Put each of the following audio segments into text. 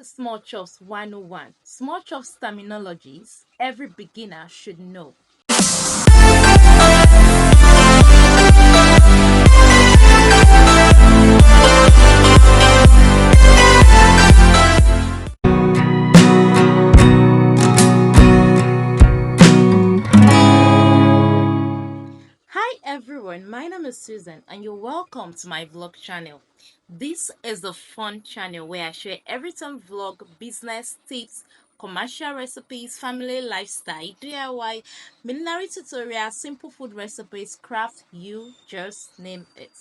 is Small Chops 101. Small Chops terminologies every beginner should know. Hi everyone, my name is Susan and you're welcome to my vlog channel. This is the fun channel where I share everything vlog, business tips, commercial recipes, family lifestyle, DIY, culinary tutorials, simple food recipes, craft, you just name it.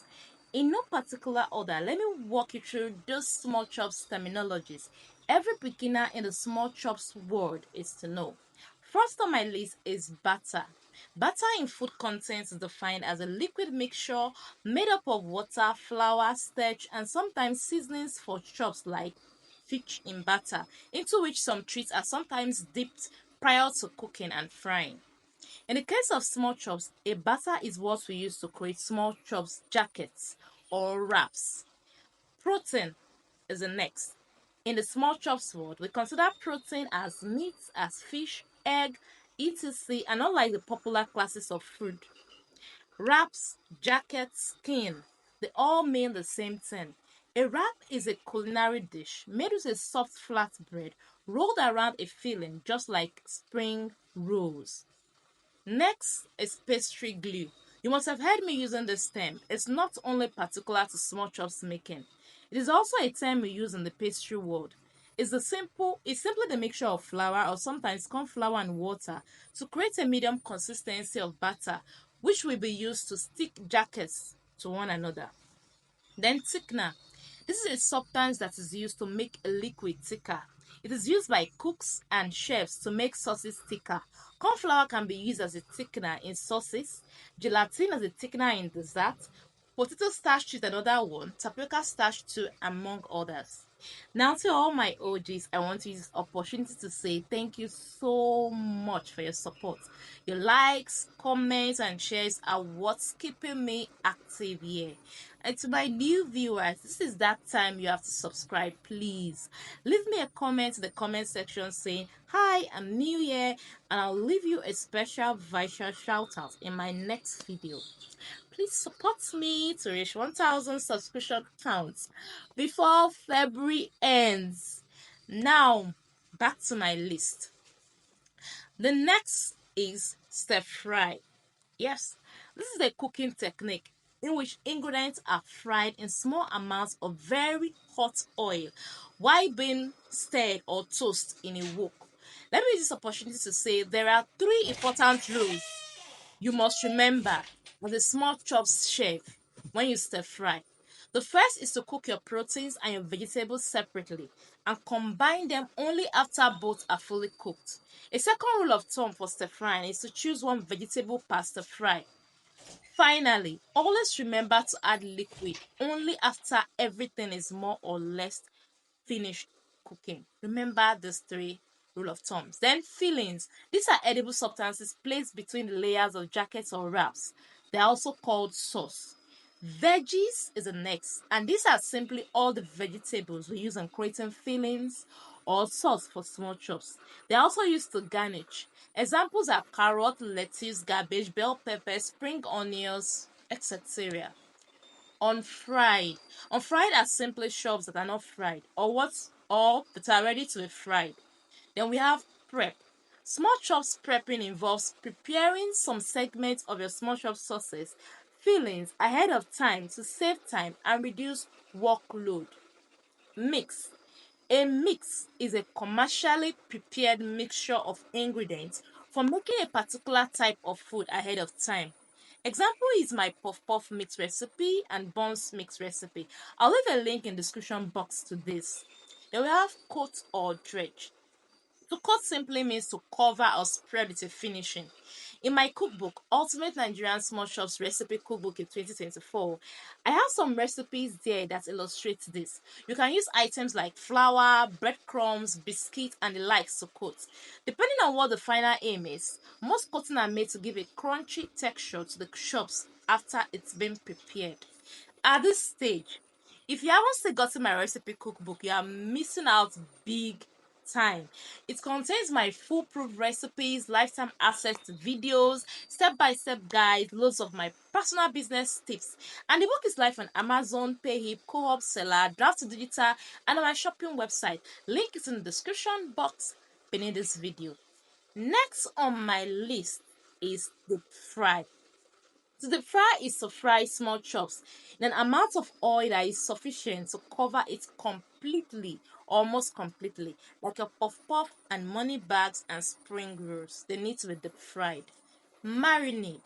In no particular order, let me walk you through those small chops terminologies every beginner in the small chops world is to know. First on my list is batter. Batter in food content is defined as a liquid mixture made up of water, flour, starch, and sometimes seasonings for chops like fish in batter, into which some treats are sometimes dipped prior to cooking and frying. In the case of small chops, a batter is what we use to create small chops jackets or wraps. Protein is the next. In the small chops world, we consider protein as meat, as fish, egg, etc., and unlike the popular classes of food. Wraps, jackets, skin, they all mean the same thing. A wrap is a culinary dish made with a soft flat bread rolled around a filling just like spring rolls. Next is pastry glue. You must have heard me using this term. It's not only particular to small chops making. It is also a term we use in the pastry world. It's simply the mixture of flour or sometimes corn flour and water to create a medium consistency of batter, which will be used to stick jackets to one another. Then thickener. This is a substance that is used to make a liquid thicker. It is used by cooks and chefs to make sauces thicker. Corn flour can be used as a thickener in sauces, gelatin as a thickener in dessert, potato starch is another one, tapioca starch too, among others. Now, to all my OGs, I want to use this opportunity to say thank you so much for your support. Your likes, comments, and shares are what's keeping me active here. And to my new viewers, this is that time you have to subscribe, please. Leave me a comment in the comment section saying, "Hi, I'm new here," and I'll leave you a special virtual shout out in my next video. Please support me to reach 1000 subscription counts before February ends. Now, back to my list. The next is stir fry. Yes, this is a cooking technique in which ingredients are fried in small amounts of very hot oil while being stirred or toasted in a wok. Let me use this opportunity to say there are three important rules you must remember as a small chops chef when you stir fry. The first is to cook your proteins and your vegetables separately and combine them only after both are fully cooked. A second rule of thumb for stir frying is to choose one vegetable per stir fry. Finally, always remember to add liquid only after everything is more or less finished cooking. Remember these three rule of thumbs. Then fillings. These are edible substances placed between the layers of jackets or wraps. They are also called sauce. Veggies is the next, and these are simply all the vegetables we use in creating fillings or sauce for small chops. They are also used to garnish. Examples are carrot, lettuce, cabbage, bell pepper, spring onions, etc. Unfried. Unfried are simply chops that are not fried or that are ready to be fried. Then we have prep. Small chops prepping involves preparing some segments of your small chop sauces, fillings ahead of time to save time and reduce workload. Mix. A mix is a commercially prepared mixture of ingredients for making a particular type of food ahead of time. Example is my puff puff mix recipe and buns mix recipe. I'll leave a link in the description box to this. Then we have coat or dredge. To cut simply means to cover or spread with a finishing. In my cookbook, Ultimate Nigerian Small Shops Recipe Cookbook in 2024, I have some recipes there that illustrate this. You can use items like flour, breadcrumbs, biscuits, and the likes to coat. Depending on what the final aim is, most coating are made to give a crunchy texture to the chops after it's been prepared. At this stage, if you haven't still gotten my recipe cookbook, you are missing out big time. It contains my foolproof recipes, lifetime access to videos, step-by-step guides, loads of my personal business tips. And the book is live on Amazon, Payhip, Co-op Seller, Draft to Digital, and on my shopping website. Link is in the description box beneath this video. Next on my list is deep fry. So the fry is to fry small chops in an amount of oil that is sufficient to cover it completely, almost completely, like a puff puff and money bags and spring rolls. They need to be deep fried. Marinade.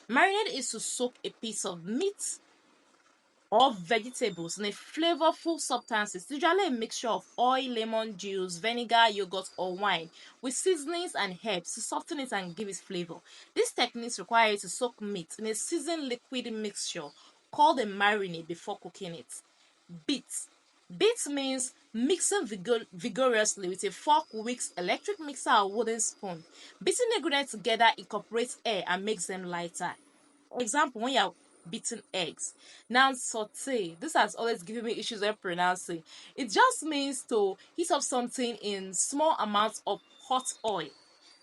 Marinade is to soak a piece of meat or vegetables in a flavorful substance. It's usually a mixture of oil, lemon juice, vinegar, yogurt, or wine with seasonings and herbs to soften it and give it flavor. These techniques require you to soak meat in a seasoned liquid mixture called a marinade before cooking it. Beat. Beat means mixing vigorously with a fork, whisk, electric mixer, or wooden spoon. Beating ingredients together incorporates air and makes them lighter. Example, when you're beating eggs. Now saute. This has always given me issues when pronouncing. It just means to heat up something in small amounts of hot oil.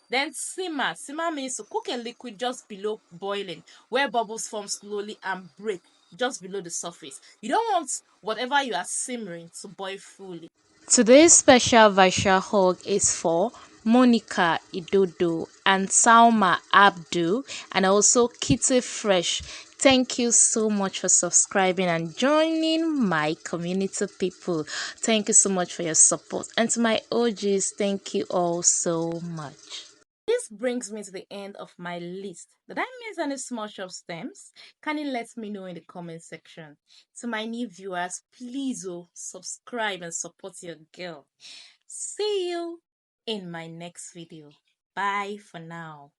Then simmer. Simmer means to cook a liquid just below boiling, where bubbles form slowly and break just below the surface. You don't want whatever you are simmering to boil fully. Today's special virtual hug is for Monica Idodo and Salma Abdu and also Kitty Fresh. Thank you so much for subscribing and joining my community people. Thank you so much for your support. And to my OGs, thank you all so much. This brings me to the end of my list. Did I miss any small shop stems? Can you let me know in the comment section? To my new viewers, please subscribe and support your girl. See you in my next video. Bye for now.